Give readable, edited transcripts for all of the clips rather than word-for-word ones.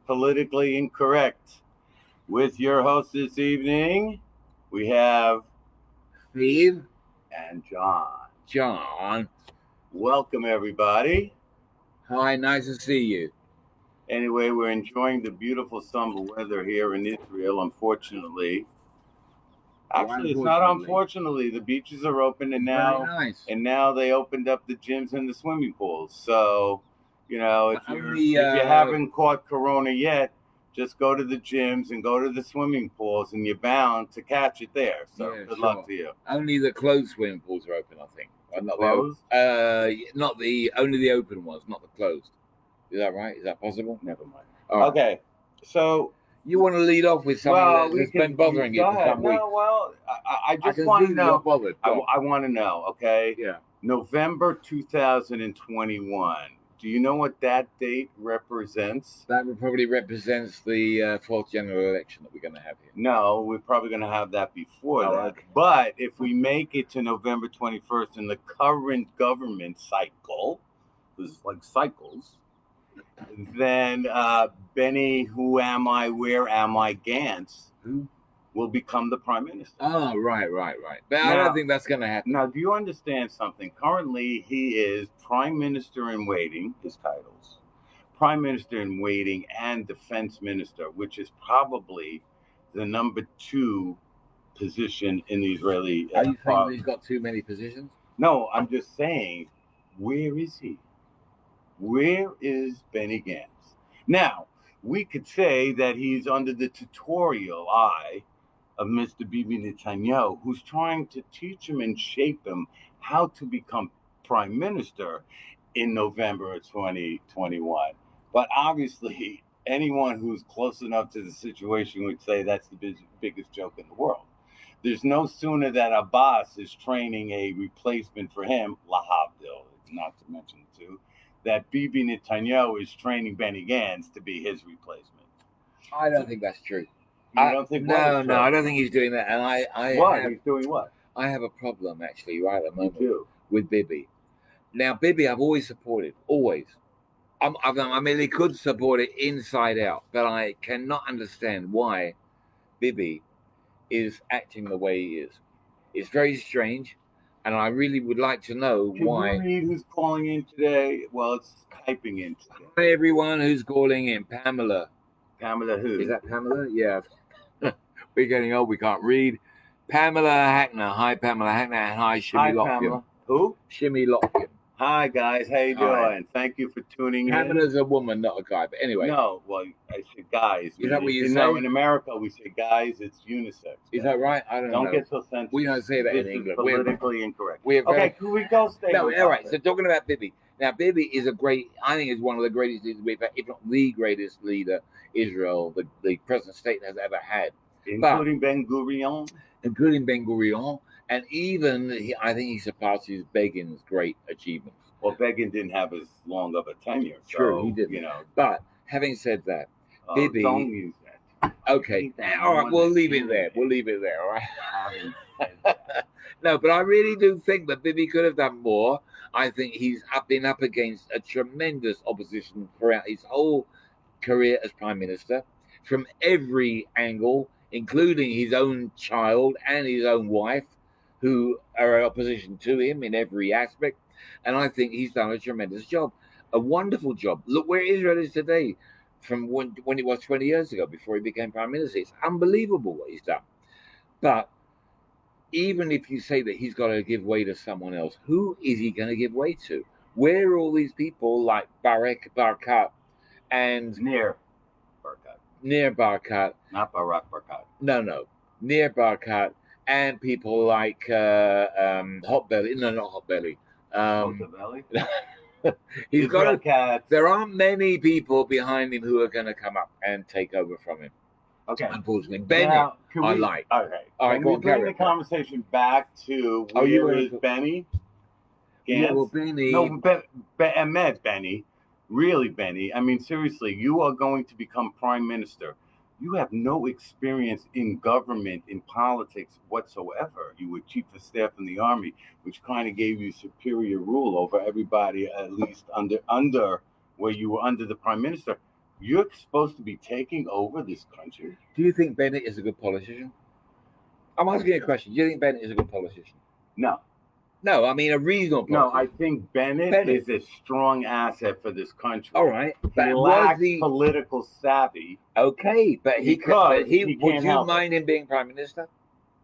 Politically Incorrect. With your host this evening, we have Steve and John. John. Welcome, everybody. Hi, nice to see you. Anyway, we're enjoying the beautiful summer weather here in Israel, unfortunately. Actually, it's not unfortunately. The beaches are open, and now they opened up the gyms and the swimming pools. So, if you haven't caught corona yet, just go to the gyms and go to the swimming pools, and you're bound to catch it there. So good luck to you. Only the closed swimming pools are open, I think. Not closed? Only the open ones, not the closed. Is that right? Is that possible? Never mind. Okay, so you want to lead off with something that's been bothering you for some weeks? No, well, I just want to know. I want to know. Okay. Yeah. November 2021. Do you know what that date represents? That probably represents the fourth general election that we're going to have here. No, we're probably going to have that before that. Okay. But if we make it to November 21st in the current government cycle, there's like cycles, then Benny, who am I, where am I, Gantz, will become the prime minister. Oh, right. But I don't think that's going to happen. Now, do you understand something? Currently, he is prime minister in waiting, his titles, prime minister in waiting and defense minister, which is probably the number 2 position in the Israeli. Are you saying he's got too many positions? No, I'm just saying, where is he? Where is Benny Gantz? Now, we could say that he's under the tutorial eye of Mr. Bibi Netanyahu, who's trying to teach him and shape him how to become prime minister in November of 2021. But obviously, anyone who's close enough to the situation would say that's the biggest joke in the world. There's no sooner that Abbas is training a replacement for him, Lahavdil, not to mention the two, that Bibi Netanyahu is training Benny Gantz to be his replacement. I don't think that's true. You don't think no, I don't think he's doing that. And he's doing what? I have a problem actually right at the moment with Bibi. Now, Bibi, I've always supported, always. I mean, he could support it inside out, but I cannot understand why Bibi is acting the way he is. It's very strange, and I really would like to know why. Can you read who's calling in today? Well, it's typing in today. Hi, everyone who's calling in. Pamela. Pamela who? Is that Pamela? Yeah. We're getting old, we can't read. Pamela Hackner. Hi, Pamela Hackner. And hi, Shimmy Lockton. Pamela. Who? Shimmy Lockton. Hi, guys. How you doing? Thank you for tuning in. Pamela's a woman, not a guy. But anyway. No, well, I say guys. Is that what you say? No, in America, we say guys. It's unisex. Is that right? I don't know. Don't get so sensitive. We don't say that in England. We're politically incorrect. Okay, can we go stay? No, all right. So talking about Bibi. Now, Bibi is I think is one of the greatest leaders we've had, if not the greatest leader Israel, the present state has ever had. Including Ben Gurion? Including Ben Gurion. And even, I think he surpasses Begin's great achievements. Well, Begin didn't have as long of a tenure. Sure, he didn't. But having said that, Bibi... Don't use that. Okay. All right, we'll leave it there. All right? No, but I really do think that Bibi could have done more. I think he's been up against a tremendous opposition throughout his whole career as prime minister, from every angle, including his own child and his own wife, who are in opposition to him in every aspect. And I think he's done a tremendous job, a wonderful job. Look where Israel is today from when it was 20 years ago before he became prime minister. It's unbelievable what he's done. But even if you say that he's got to give way to someone else, who is he going to give way to? Where are all these people like Barakat and Nir Barkat? Not Barak Barkat. No. Nir Barkat and people like Hotbelly. No, not Hotbelly. He's got there aren't many people behind him who are going to come up and take over from him. Okay. Unfortunately, Benny, I like. Okay. All right, can we bring the conversation back to where is Benny? Yeah, well, Benny. No, Benny. Really, Benny. I mean, seriously, you are going to become prime minister. You have no experience in government, in politics whatsoever. You were chief of staff in the army, which kind of gave you superior rule over everybody, at least under where you were under the prime minister. You're supposed to be taking over this country. Do you think Bennett is a good politician? I'm asking you a question. Do you think Bennett is a good politician? No. No, I mean a reasonable politician. No, I think Bennett is a strong asset for this country. All right. He lacks political savvy. Okay, but he would you mind him being prime minister?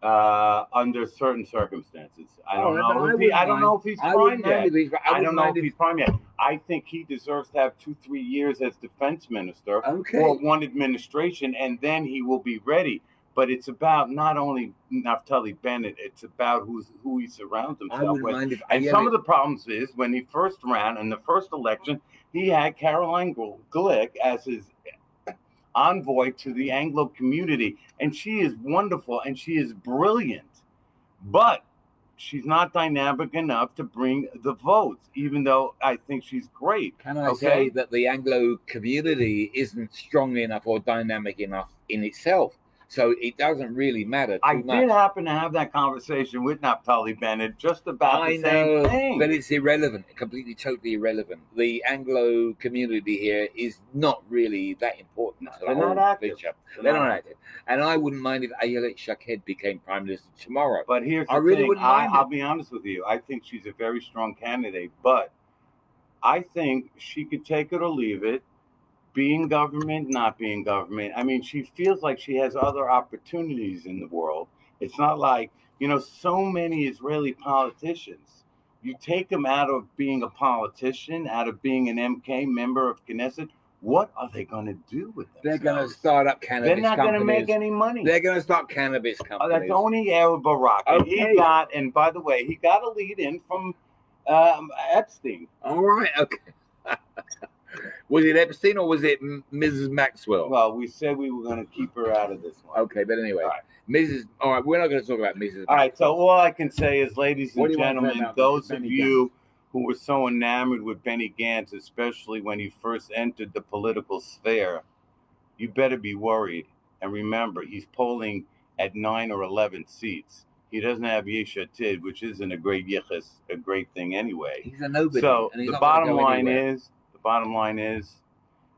Under certain circumstances. I don't know if he's prime yet. I don't know if he's prime yet. I think he deserves to have 2-3 years as defense minister for one administration, and then he will be ready. But it's about not only Naftali Bennett, it's about who he surrounds himself with. And some of the problems is when he first ran in the first election, he had Caroline Glick as his envoy to the Anglo community, and she is wonderful and she is brilliant, but she's not dynamic enough to bring the votes, even though I think she's great. Can I say that the Anglo community isn't strong enough or dynamic enough in itself? So it doesn't really matter too much. I did happen to have that conversation with Naftali Bennett just about the same thing. But it's irrelevant, completely, totally irrelevant. The Anglo community here is not really that important. They're not active. They're not active. And I wouldn't mind if Ayelet Shaked became prime minister tomorrow. But here's the thing. I'll be honest with you. I think she's a very strong candidate, but I think she could take it or leave it. Being government, not being government. I mean, she feels like she has other opportunities in the world. It's not like, so many Israeli politicians. You take them out of being a politician, out of being an MK, member of Knesset. What are they going to do with them? They're going to start up cannabis companies. They're not going to make any money. They're going to start cannabis companies. Oh, that's only Ehud Barak. Okay. And by the way, he got a lead in from Epstein. All right, okay. Was it Epstein or was it Mrs. Maxwell? Well, we said we were going to keep her out of this one. Okay, but anyway, all right, we're not going to talk about Mrs. Maxwell. All right, so all I can say is, ladies and gentlemen, those of you who were so enamored with Benny Gantz, especially when he first entered the political sphere, you better be worried. And remember, he's polling at 9 or 11 seats. He doesn't have Yesh Atid, which isn't a great yichus, a great thing anyway. He's a nobody. So the bottom line is,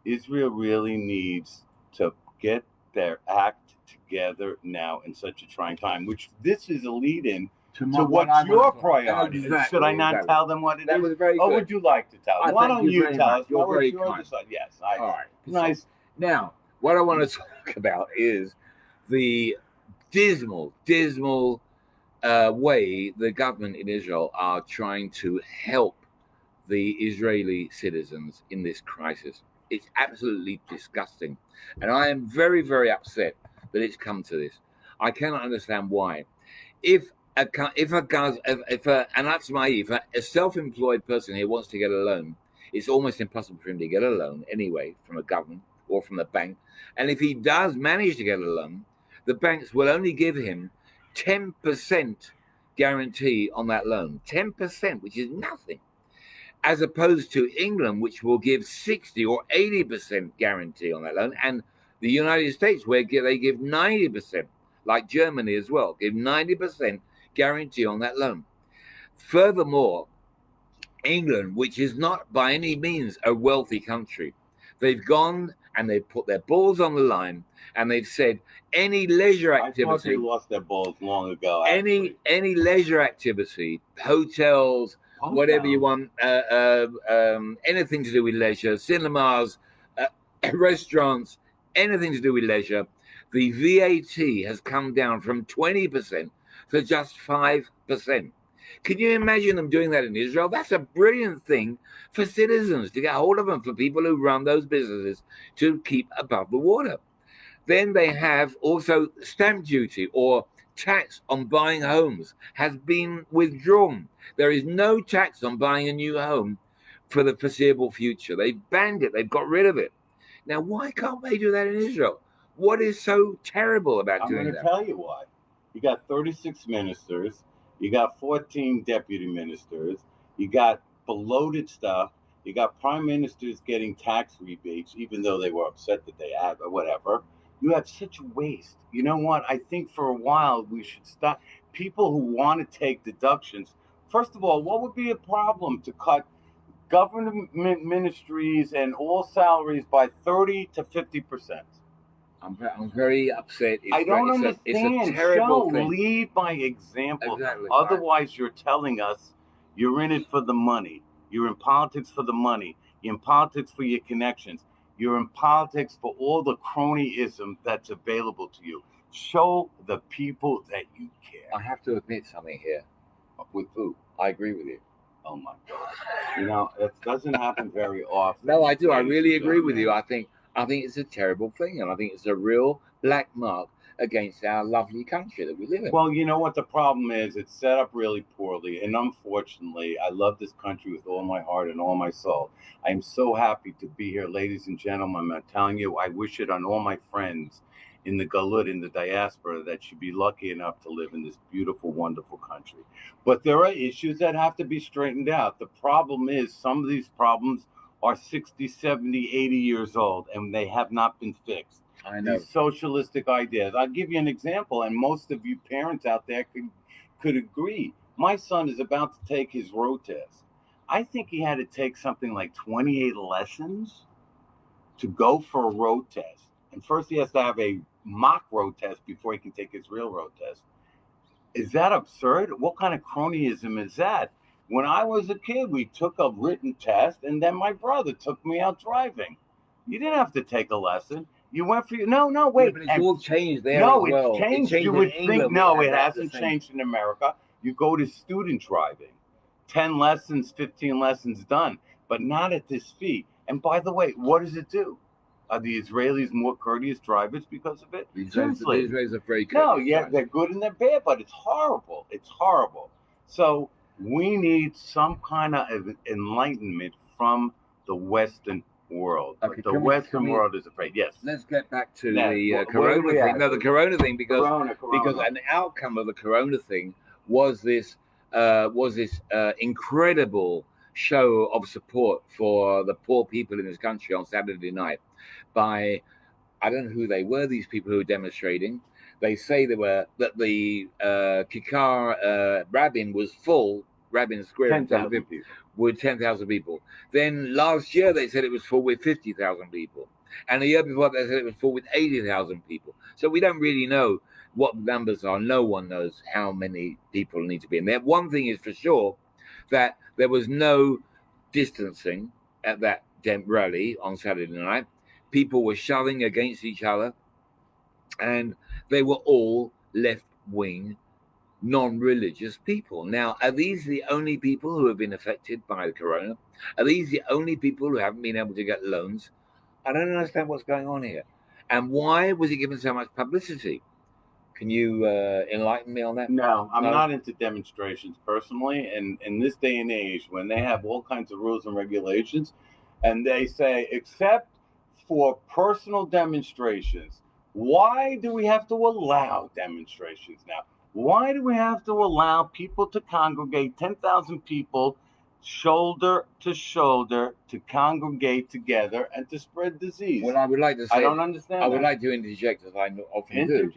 Israel really needs to get their act together now in such a trying time, which this is a lead-in to what your priority is. Should I not tell them what it is? Was very good. Or would you like to tell them? Why don't you tell us? You're very kind. Yes. All right. Nice. Now, what I want to talk about is the dismal way the government in Israel are trying to help the Israeli citizens in this crisis. It's absolutely disgusting. And I am very, very upset that it's come to this. I cannot understand why. If a self-employed person here wants to get a loan, it's almost impossible for him to get a loan anyway from a government or from the bank. And if he does manage to get a loan, the banks will only give him 10% guarantee on that loan. 10%, which is nothing. As opposed to England, which will give 60 or 80% guarantee on that loan, and the United States, where they give 90%, like Germany as well, give 90% guarantee on that loan. Furthermore, England, which is not by any means a wealthy country, they've gone and they've put their balls on the line, and they've said any leisure activity. I thought they lost their balls long ago. Any leisure activity, hotels, whatever you want, anything to do with leisure, cinemas, restaurants, anything to do with leisure, the VAT has come down from 20% to just 5%. Can you imagine them doing that in Israel? That's a brilliant thing for citizens to get hold of them, for people who run those businesses to keep above the water. Then they have also stamp duty or tax on buying homes has been withdrawn. There is no tax on buying a new home for the foreseeable future. They've banned it. They've got rid of it. Now, why can't they do that in Israel? What is so terrible about doing that? I'm going to tell you why. You got 36 ministers. You got 14 deputy ministers. You got bloated stuff. You got prime ministers getting tax rebates, even though they were upset that they had or whatever. You have such waste. You know what? I think for a while we should stop. People who want to take deductions. First of all, what would be a problem to cut government ministries and all salaries by 30 to 50%. I'm very upset. I don't understand. It's a terrible thing. Lead by example. Exactly. Otherwise, you're telling us you're in it for the money. You're in politics for the money. You're in politics for your connections. You're in politics for all the cronyism that's available to you. Show the people that you care. I have to admit something here. With who? I agree with you. Oh my God! You know, it doesn't happen very often. No, I do. I really agree with you. I think it's a terrible thing, and I think it's a real black mark against our lovely country that we live in. Well, you know what the problem is? It's set up really poorly, and unfortunately, I love this country with all my heart and all my soul. I'm so happy to be here, ladies and gentlemen. I'm telling you, I wish it on all my friends in the Galut, in the diaspora, that should be lucky enough to live in this beautiful, wonderful country. But there are issues that have to be straightened out. The problem is some of these problems are 60, 70, 80 years old, and they have not been fixed. I know. These socialistic ideas. I'll give you an example, and most of you parents out there could agree. My son is about to take his road test. I think he had to take something like 28 lessons to go for a road test. And first he has to have a mock road test before he can take his real road test. Is that absurd? What kind of cronyism is that? When I was a kid, we took a written test, and then my brother took me out driving. You didn't have to take a lesson. You went for no, wait. Yeah, but it's all changed there. No, as well. It's changed. You would think no, it hasn't changed in America. You go to student driving, 10 lessons, 15 lessons done, but not at this fee. And by the way, what does it do? Are the Israelis more courteous drivers because of it? The Israelis are very courteous. No, yeah, they're good and they're bad, but it's horrible. It's horrible. So we need some kind of enlightenment from the Western world. Okay, the Western world is afraid. Yes. Let's get back to the Corona thing. No, the Corona thing, because an outcome of the Corona thing was this incredible show of support for the poor people in this country on Saturday night by, I don't know who they were, these people who were demonstrating. They say that the Kikar Rabin was full, Rabin Square, 10,000 people. With 10,000 people. Then last year they said it was full with 50,000 people. And the year before they said it was full with 80,000 people. So we don't really know what the numbers are. No one knows how many people need to be in there. One thing is for sure, that there was no distancing at that rally on Saturday night. People were shoving against each other, and they were all left-wing, non-religious people. Now, are these the only people who have been affected by the corona? Are these the only people who haven't been able to get loans? I don't understand what's going on here. And why was it given so much publicity? Can you enlighten me on that? No, I'm not into demonstrations personally. And in this day and age, when they have all kinds of rules and regulations, and they say, except for personal demonstrations, why do we have to allow demonstrations now? Why do we have to allow people to congregate, 10,000 people, shoulder to shoulder, to congregate together and to spread disease? Well, I would like to say, I don't understand. I would like to interject, as I often do.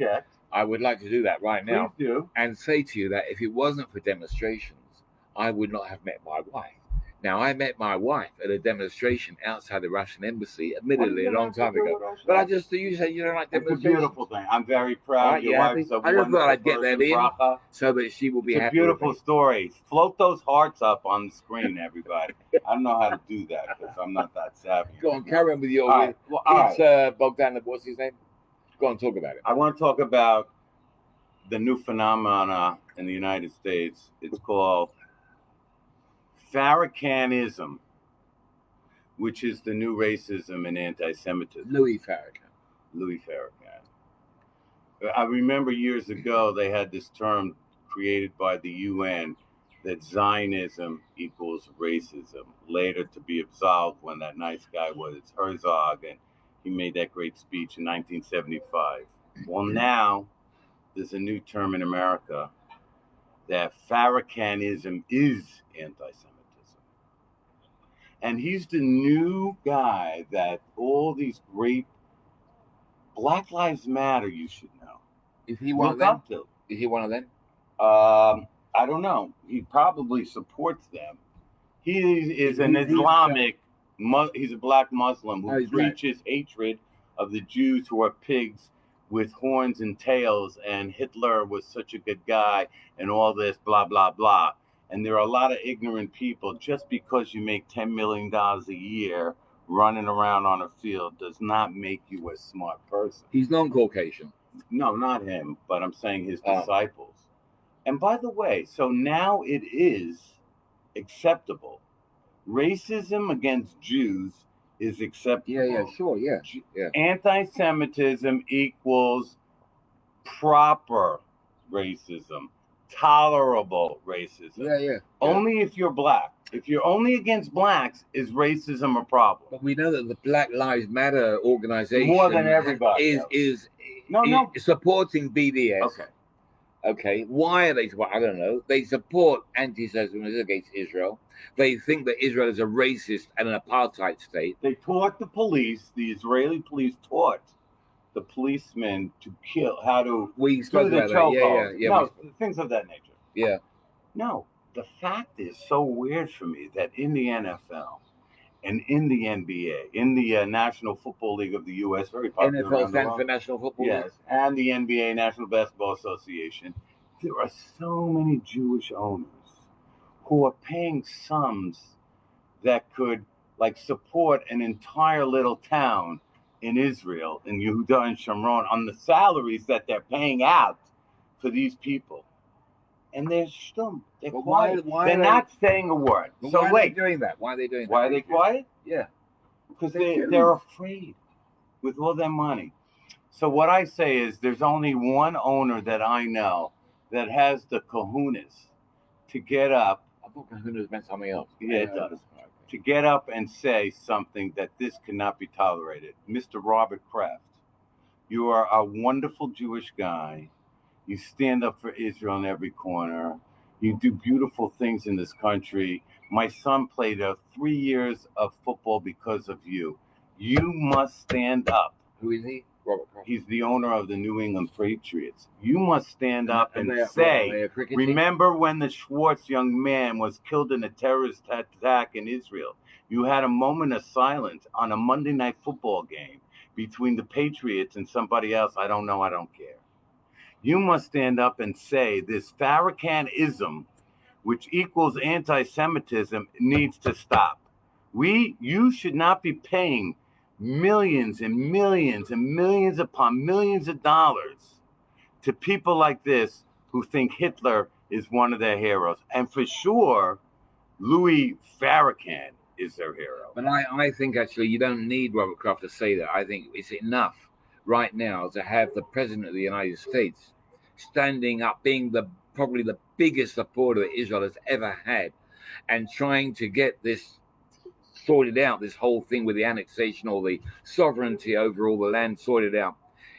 I would like to do that right now. Please do. And say to you that if it wasn't for demonstrations, I would not have met my wife. Now, I met my wife at a demonstration outside the Russian embassy, admittedly a long time ago. But you said you don't like demonstrations. It's a beautiful thing. I'm very proud. Your wife's a I just thought I'd get that in so that she will be happy. It's a beautiful story. Float those hearts up on the screen, everybody. I don't know how to do that because I'm not that savvy. Go on, carry on with your. Bogdan, what's his name? Go on, talk about it. I want to talk about the new phenomena in the United States. It's called Farrakhanism, which is the new racism and anti-Semitism. Louis Farrakhan. I remember years ago they had this term created by the UN that Zionism equals racism, later to be absolved when that nice guy was Herzog and he made that great speech in 1975. Well, now there's a new term in America that Farrakhanism is anti-Semitism. And he's the new guy that all these great Black Lives Matter, you should know. Is he one of them? Is he one of them? I don't know. He probably supports them. He is an Islamic. He's a black Muslim who preaches hatred of the Jews who are pigs with horns and tails, and Hitler was such a good guy, and all this blah blah blah. And there are a lot of ignorant people. Just because you make $10 million a year running around on a field does not make you a smart person. He's non-Caucasian. No, not him, but I'm saying his disciples. And by the way, so now it is acceptable. Racism against Jews is acceptable. Yeah, sure, yeah. Anti-Semitism equals proper racism, tolerable racism. Yeah. Only if you're black. If you're only against blacks, is racism a problem? But we know that the Black Lives Matter organization more than everybody is supporting BDS. Okay. Why are they? I don't know. They support anti-Semitism against Israel. They think that Israel is a racist and an apartheid state. They taught the police, the Israeli police taught the policemen to kill, how to do the chokehold. No, things of that nature. Yeah. No, the fact is so weird for me that in the NFL and in the NBA, in the National Football League of the U.S., very popular. NFL stands for National Football League. Yes, and the NBA, National Basketball Association. There are so many Jewish owners who are paying sums that could support an entire little town in Israel, in Yehuda and Shomron, on the salaries that they're paying out for these people. And they're stum. They're quiet. They're not saying a word. So why are they doing that? Why are they doing that? Why are they quiet? Yeah. Because they're afraid with all their money. So what I say is there's only one owner that I know that has the kahunas to get up. I thought kahunas meant something else. Yeah, it does. To get up and say something that this cannot be tolerated. Mr. Robert Kraft, you are a wonderful Jewish guy. You stand up for Israel in every corner. You do beautiful things in this country. My son played 3 years of football because of you. You must stand up. Who is he? Robert Kraft. He's the owner of the New England Patriots. You must stand up and say, remember when the Schwartz young man was killed in a terrorist attack in Israel? You had a moment of silence on a Monday night football game between the Patriots and somebody else. I don't know. I don't care. You must stand up and say this Farrakhan-ism, which equals anti-Semitism, needs to stop. You should not be paying millions and millions and millions upon millions of dollars to people like this who think Hitler is one of their heroes. And for sure, Louis Farrakhan is their hero. But I think actually you don't need Robert Kraft to say that. I think it's enough right now to have the President of the United States standing up, being probably the biggest supporter that Israel has ever had, and trying to get this sorted out, this whole thing with the annexation or the sovereignty over all the land sorted out.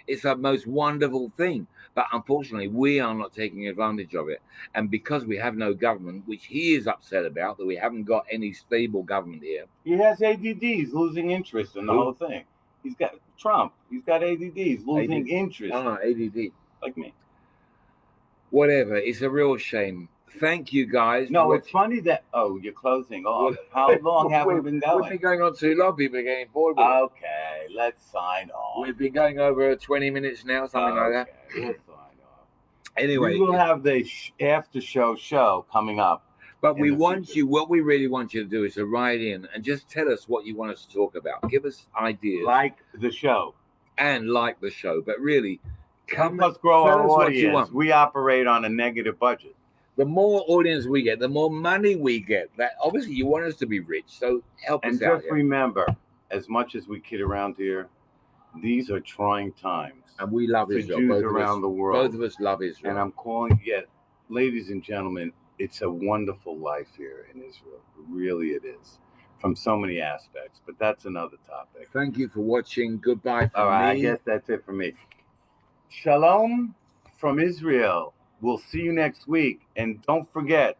It's the most wonderful thing. But unfortunately, we are not taking advantage of it. And because we have no government, which he is upset about, that we haven't got any stable government here. He has ADDs, losing interest in the whole thing. He's got Trump. He's got ADDs, losing interest. ADD. Like me. Whatever. It's a real shame. Thank you, guys. No, it's funny that... Oh, you're closing off. How long have we been going? We've been going on too long. People are getting bored with it. Okay, let's sign off. We've been going over 20 minutes now, something like that. We'll sign off. Anyway. We will have the after show coming up. But we want you... What we really want you to do is to write in and just tell us what you want us to talk about. Give us ideas. Like the show. And like the show. But really, come and grow our audience. We operate on a negative budget. The more audience we get, the more money we get. That obviously you want us to be rich, so help us out. And just remember, as much as we kid around here, these are trying times. And we love Israel. Jews around the world. Both of us love Israel. And I'm calling, ladies and gentlemen, it's a wonderful life here in Israel. Really it is. From so many aspects. But that's another topic. Thank you for watching. Goodbye from me. All right, I guess that's it for me. Shalom from Israel. We'll see you next week. And don't forget,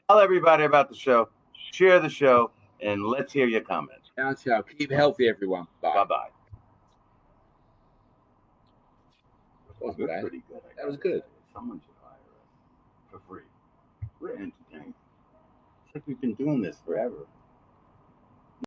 tell everybody about the show, share the show, and let's hear your comments. Ciao, ciao. Keep healthy, everyone. Bye. Bye-bye. Wasn't bad. Pretty good. That was good. Someone should hire us for free. We're entertaining. We've been doing this forever.